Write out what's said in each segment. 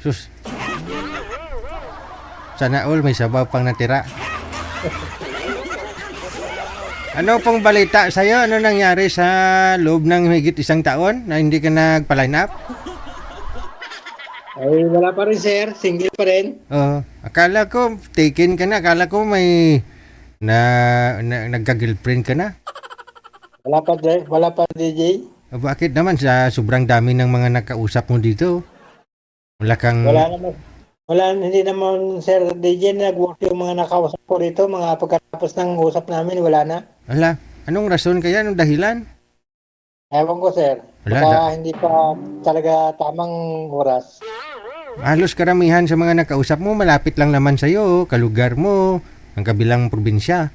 Sus, sana all may sabaw pang natira. Ano pong balita sa'yo? Ano nangyari sa loob ng higit isang taon na hindi ka nagpa-line up? Ay, wala pa rin, sir. Single pa rin. Akala ko taken ka na. Akala ko may nagka-girlfriend ka na. Wala pa, DJ. Bakit naman sa sobrang dami ng mga nakausap mo dito? Wala kang... Wala naman. Hindi naman, sir, DJ, nag-work yung mga nakausap ko rito. Mga pagkatapos ng usap namin, wala na. Wala. Anong rason kaya? Anong dahilan? Ewan ko, sir. Wala, Baka hindi pa talaga tamang oras. halos karamihan sa mga nakausap mo, malapit lang naman sa'yo, kalugar mo, ang kabilang probinsya.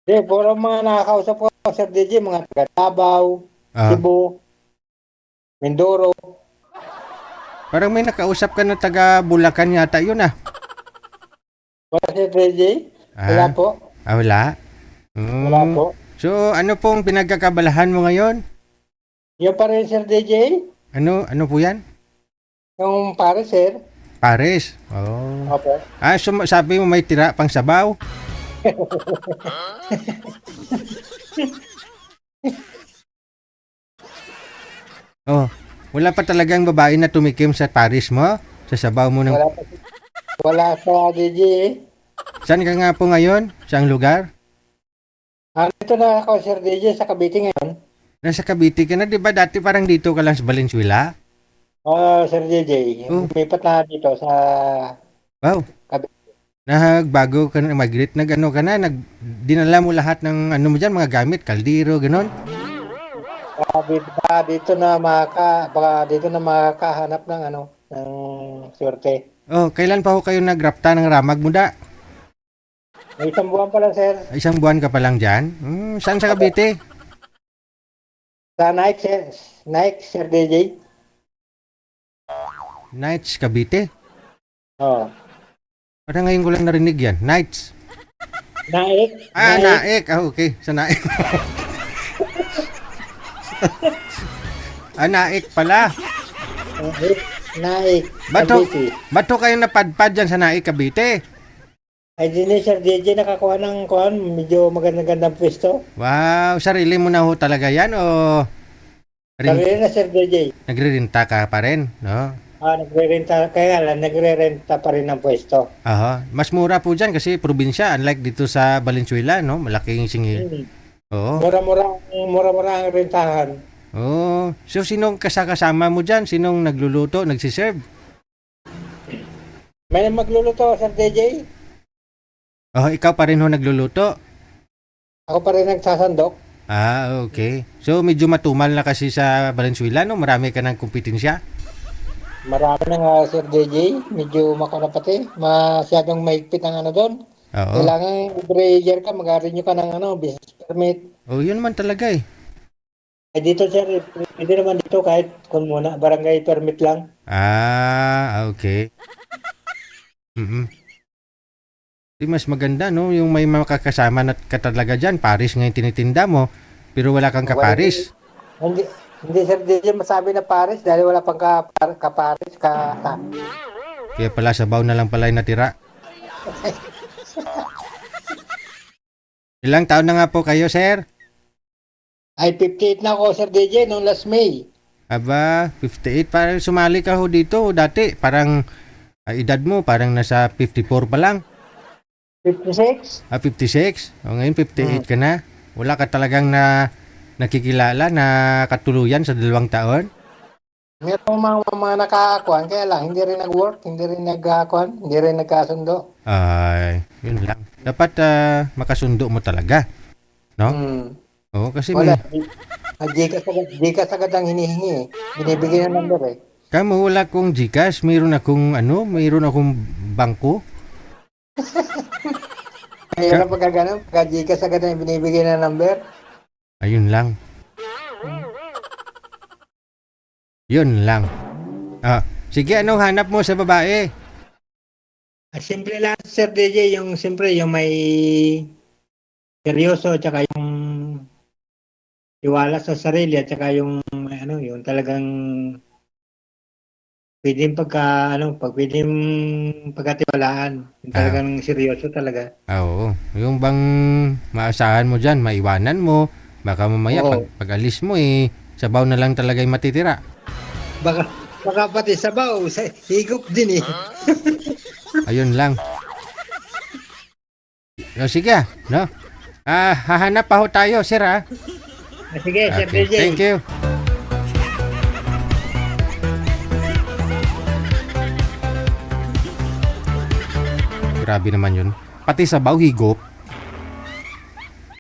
Hindi, puro mga nakakausap ko, sir DJ, mga taga Davao, Ah, Cebu, Mindoro. parang may nakausap ka na taga Bulacan yata yun ah. Wala, sir DJ? Wala Ah, po. wala. Wala Mm. po. So, ano pong pinagkakabalahan mo ngayon? Yung pa rin, sir DJ? Ano po yan? Yung pare, sir? Pares. Oh. Opo. Sabi mo may tira pang sabaw? Oh, wala pa talagang babae na tumikim sa Paris mo? Sa sabaw mo ng... Wala pa. Wala sa DJ eh. Saan ka nga po ngayon? Saang lugar? Ito na ako, Sir DJ, sa Cavite ngayon. Nasa Cavite ka na, di ba? Dati parang dito ka lang sa Valenzuela? Sir DJ, Oh, lumipat na dito sa wow. Cavite. Bago ka na migrate, nag-ano ka na, dinala mo lahat ng ano mo dyan, mga gamit, kaldero, ganon. Baka dito na makakahanap ng ng swerte. Oh, kailan pa ho kayo nagrapta ng ramag mo da? May isang buwan pa lang, sir. Isang buwan ka pa lang dyan? Saan sa Cavite? Sa Nike, Sir DJ. Nights, Cavite? Oh. Parang ngayon ko lang narinig yan. Nights. Nike. Naik. Okay. Sa Naik. Naik pala. Nike. Bato, Cavite. bato kayo napadpad dyan sa Naik, Cavite? Ay, din Sir DJ, nakakuha ng medyo magandang pwesto. Wow, sarili mo na ho talaga yan o Sarili na, Sir DJ. nagre-renta ka pa rin, no? Nagre-renta, kaya lang, nagre-renta pa rin ng pwesto. Aha. Mas mura po dyan kasi probinsya, unlike dito sa Valenzuela, no? Malaking singil. Hmm. Oo. Mura-mura ang rentahan. Oo. So, sinong kasama mo dyan? Sinong nagluluto, nagsiserve? May magluluto, Sir DJ. Oh, ikaw pa rin ho nagluluto? Ako pa rin nagsasandok. Okay. So, medyo matumal na kasi sa Valenzuela, no? Marami ka ng kompetensya. Marami na nga, Sir DJ. Medyo makalapati. Masyadong mahigpit ang doon. Oo. Kailangan every year ka, mag-renew ka ng business permit. Oh, yun naman talaga eh. Ay dito, Sir, pwede naman dito kahit kung muna, barangay permit lang. Okay. Di mas maganda, no? Yung may makakasama na ka talaga dyan. Paris nga yung tinitinda mo, pero wala kang kaparis. Hindi, hindi, Sir DJ masabi na Paris dahil wala pang kaparis ka. Kaya pala sabaw na lang pala yung natira. Ilang taon na nga po kayo, sir? Ay, 58 na ako, Sir DJ, noong last May. Aba, 58. Parang sumali ka ho dito dati. Parang edad mo, parang nasa 54 pa lang. 56? 56. O ngayon 58 ka na. Wala ka talagang nakikilala na katuluyan sa 2 taon. Merong mga nakakakuan, kaya lang, hindi rin nag-work, hindi rin nagkakuan, hindi rin nagkasundo. Ay, yun lang. Dapat makasundo mo talaga. No? Oo, kasi Wala. Gcash agad ang hinihingi eh. Binibigyan ng number eh. Kamo wala kong Gcash, mayroon akong bangko. Kaya na pagka ganun, pagka Gcash agad ang binibigyan ng number. Ayun lang. Yun lang. Sige, anong hanap mo sa babae? Simple lang, Sir DJ, yung siyempre yung may seryoso tsaka yung tiwala sa sarili at tsaka yung yung talagang pwedeng pag pwedeng pagkatiwalaan. Yung talagang seryoso talaga. Oo. Yung bang maasahan mo dyan, maiwanan mo, baka mamaya Oo. pag alis mo sabaw na lang talaga yung matitira. Baka, baka pati sabaw, higop din eh. Ayun lang. O sige, no? Hahanap pa ho tayo, sir, ha? Sige, Sir Okay, DJ. thank you. Grabe naman yun. Pati sabaw, higop.